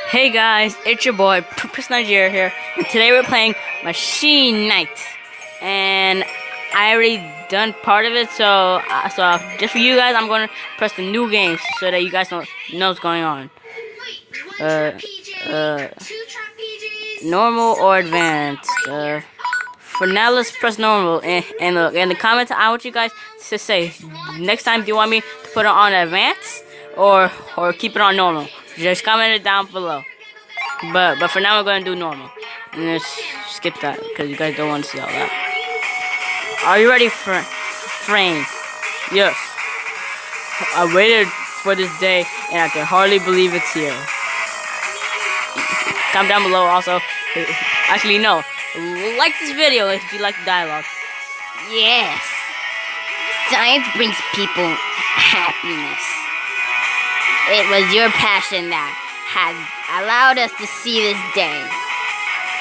Hey guys, it's your boy Purpose Nigeria here, and today we're playing Machine Knight, and I already done part of it, so just for you guys, I'm gonna press the new game so that you guys know what's going on. Normal or advanced. For now, let's press normal, and look in the comments. I want you guys to say next time, do you want me to put it on advanced or keep it on normal? Just comment it down below. But for now, we're gonna do normal. And let's skip that because you guys don't want to see all that. Are you ready for frame? Yes. I waited for this day, and I can hardly believe it's here. Comment down below also. Actually, no. Like this video if you like the dialogue. Yes. Science brings people happiness. It was your passion that has allowed us to see this day.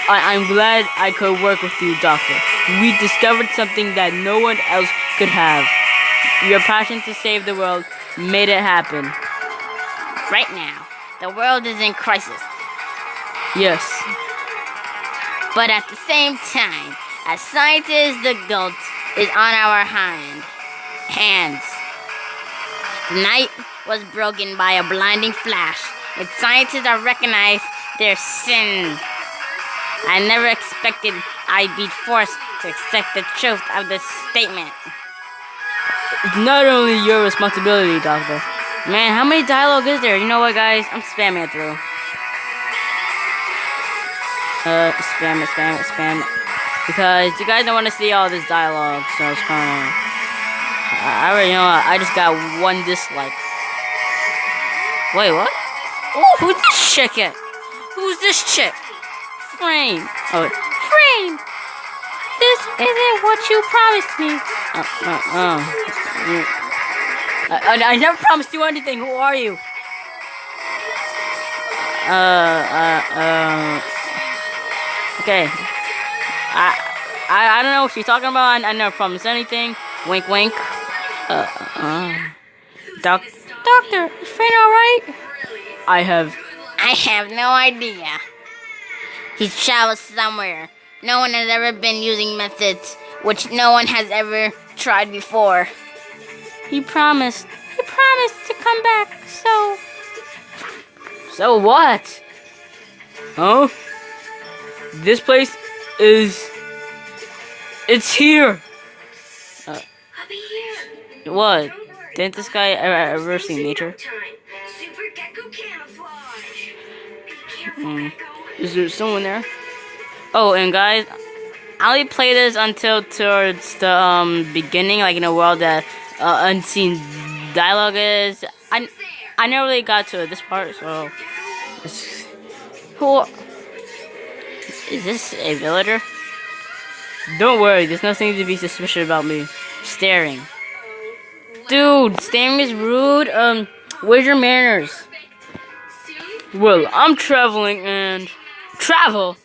I'm glad I could work with you, Doctor. We discovered something that no one else could have. Your passion to save the world made it happen. Right now, the world is in crisis. Yes. But at the same time, as scientists, the guilt is on our hands. The night was broken by a blinding flash, and scientists are recognized their sin. I never expected I'd be forced to accept the truth of this statement. It's not only your responsibility, Doctor. Man, how many dialogue is there? You know what, guys? I'm spamming it through. Spam it. Because you guys don't want to see all this dialogue, so it's kind of... I already know, I just got one dislike. Wait, what? Oh, who's this chick at? Who's this chick? Frame. Oh, Frame! This isn't what you promised me. I never promised you anything. Who are you? Okay. I don't know what she's talking about. I never promised anything. Wink, wink. Doctor, is Frame alright? I have no idea. He travels somewhere. No one has ever been using methods which no one has ever tried before. He promised to come back, So what? Huh? This place it's here. I'll be here. What? Didn't this guy ever see nature? Super Gecko camouflage. Be careful, Gecko. Is there someone there? Oh, and guys, I only play this until towards the beginning, like in a world that unseen dialogue is. I never really got to this part, so. Who? Is this a villager? Don't worry, there's nothing to be suspicious about me. Staring. Dude, staring is rude. Where's your manners? Well, I'm traveling and... Travel?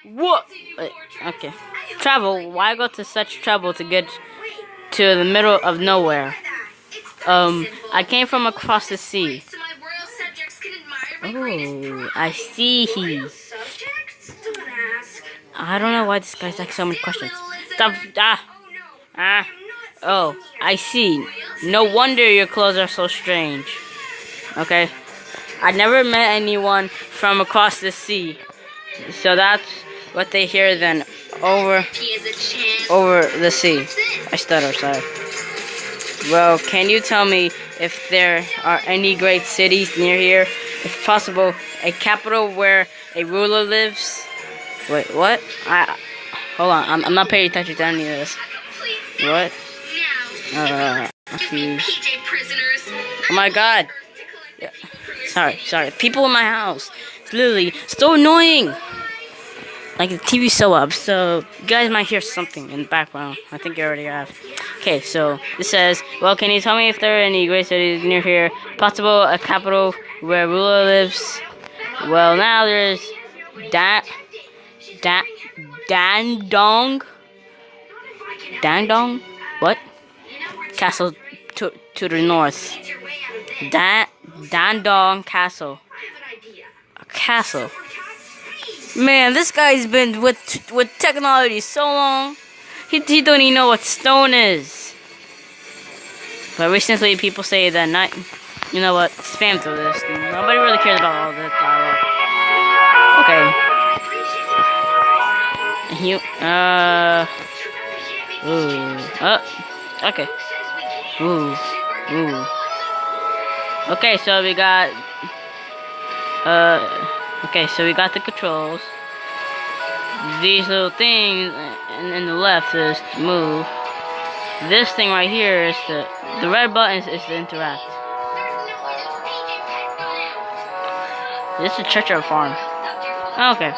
What? Wait, okay. Travel? Why go to such trouble to get to the middle of nowhere? I came from across the sea. Oh, I see. I don't know why this guy's like so many questions. Stop. Oh, I see. No wonder your clothes are so strange. Okay. I never met anyone from across the sea. So that's what they hear then. Over the sea. I stutter, sorry. Well, can you tell me if there are any great cities near here? If possible, a capital where a ruler lives? Wait, what? Hold on, I'm not paying attention to any of this. What? Oh my god. Yeah. Sorry. People in my house. It's literally so annoying. Like the TV's so up, so you guys might hear something in the background. I think you already have. Okay, so this says, well, can you tell me if there are any great cities near here? Possible a capital where a ruler lives? Well, now there's Dandong? What? Castle to the north. Dandong Castle. castle. Man, this guy's been with technology so long. He don't even know what stone is. But recently, people say that not. You know what? Spam through this. Nobody really cares about all this dialogue. Okay. Okay. Okay, so we got. Okay, so we got the controls. These little things, and the left is to move. This thing right here is the red button is to interact. This is a church or a farm. Okay.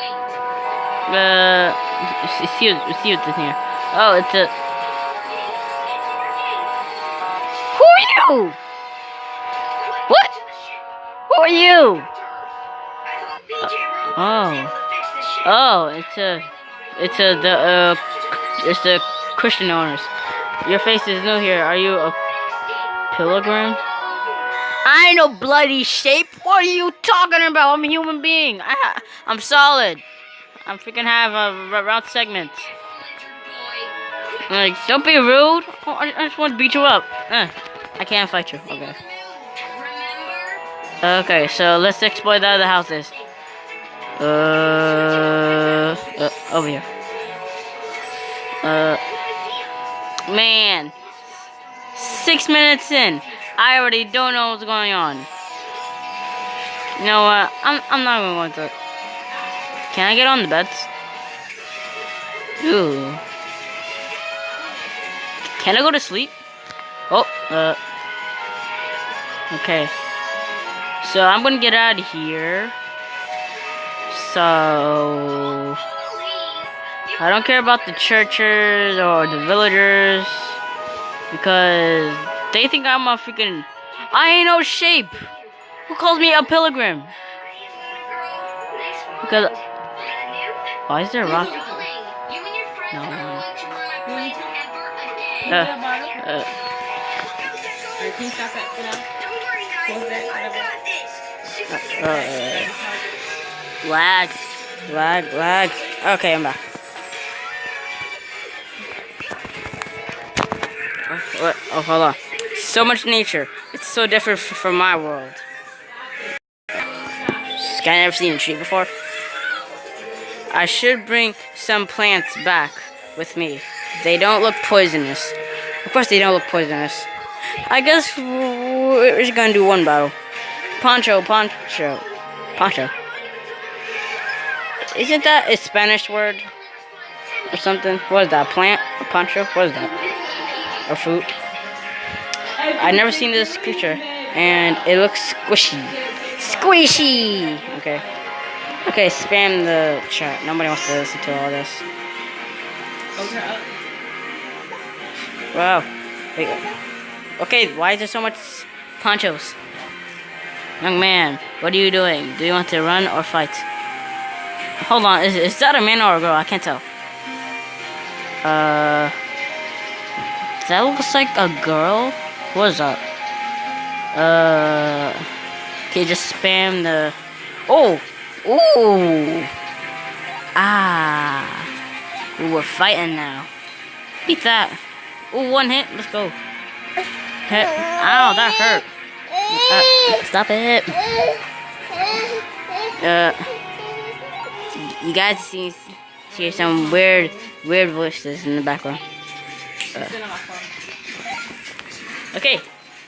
Let's see what's in here. Oh, it's a. Who are you? What? Who are you? Oh, it's the Christian owners. Your face is new here. Are you a pilgrim? I ain't no bloody shape. What are you talking about? I'm a human being. I'm solid. I'm freaking have a round segment. Like, don't be rude. I just want to beat you up. I can't fight you. Okay. Okay, so let's exploit the other houses. Over here. Man. 6 minutes in. I already don't know what's going on. You know what? I'm not even going to. Can I get on the beds? Ooh. Can I go to sleep? Oh, okay. So I'm gonna get out of here. So I don't care about the churches or the villagers because they think I'm a freaking. I ain't no shape. Who calls me a pilgrim? Because why is there a rock? No. Lag. Okay, I'm back. Oh, hold on. So much nature. It's so different from my world. I've never seen a tree before. I should bring some plants back with me. They don't look poisonous. Of course they don't look poisonous. I guess we're just gonna do one battle. Poncho. Isn't that a Spanish word? Or something? What is that? Plant? A poncho? What is that? A fruit? I've never seen this creature. And it looks squishy. Squishy! Okay, spam the chat. Nobody wants to listen to all this. Wow. Wait. Okay, why is there so much ponchos? Young man, what are you doing? Do you want to run or fight? Hold on, is that a man or a girl? I can't tell. That looks like a girl? What is that? Okay, just spam the... Oh! Ooh! Ah! Ooh, we're fighting now. Beat that. Ooh, one hit. Let's go. Hit. Ow, that hurt. Stop it. You guys see some weird voices in the background. Okay,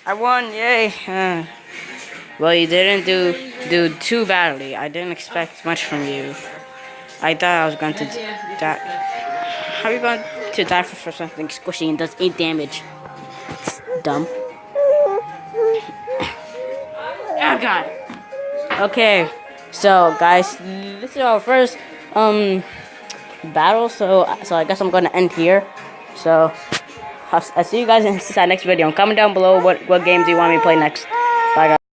I won. Yay. Well, you didn't do too badly. I didn't expect much from you. I thought I was going to die. How are you going to die for something squishy and does 8 damage? It's dumb. Oh god. Okay, so guys, this is our first battle. So I guess I'm gonna end here. So I'll see you guys in the next video. Comment down below what games you want me to play next.